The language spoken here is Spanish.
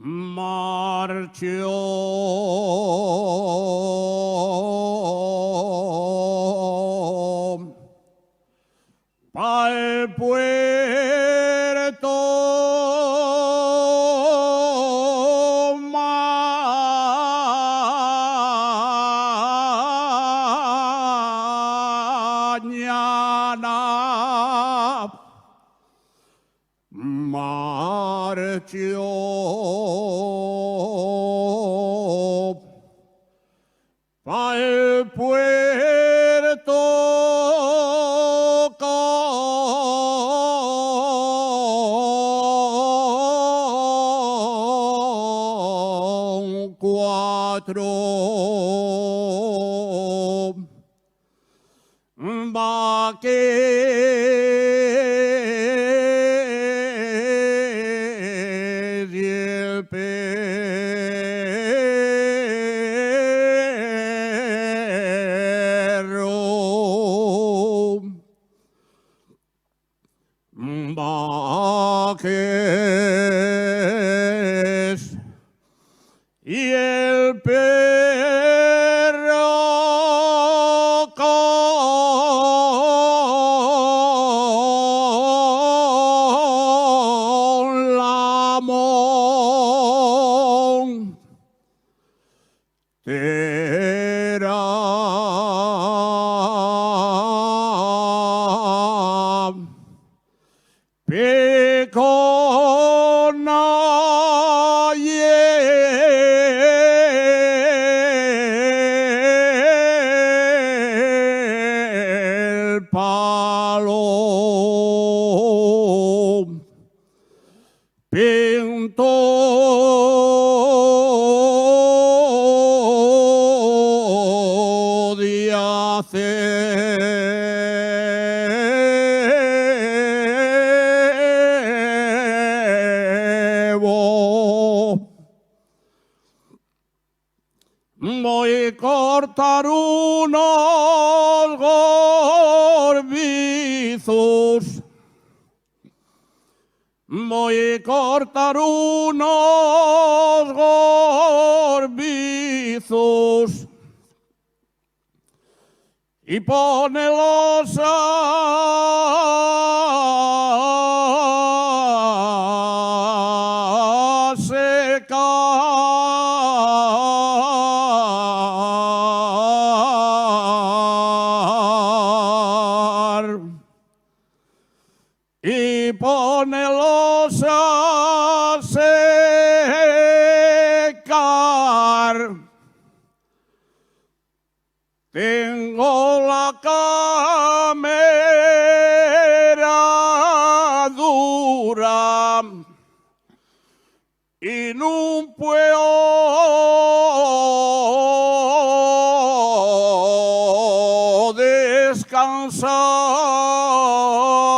marchó pa'l puerto mañana. Marchó pa'l puerto con 4 vaqueros y el perro. Vaqueros y el perro con la montera. Picona y el palo pintó de acebo. Voy a cortar unos gorbizos. Voy a cortar unos gorbizos y ponelos a secar y ponelos a secar. Tengo la cámara dura y no puedo descansar.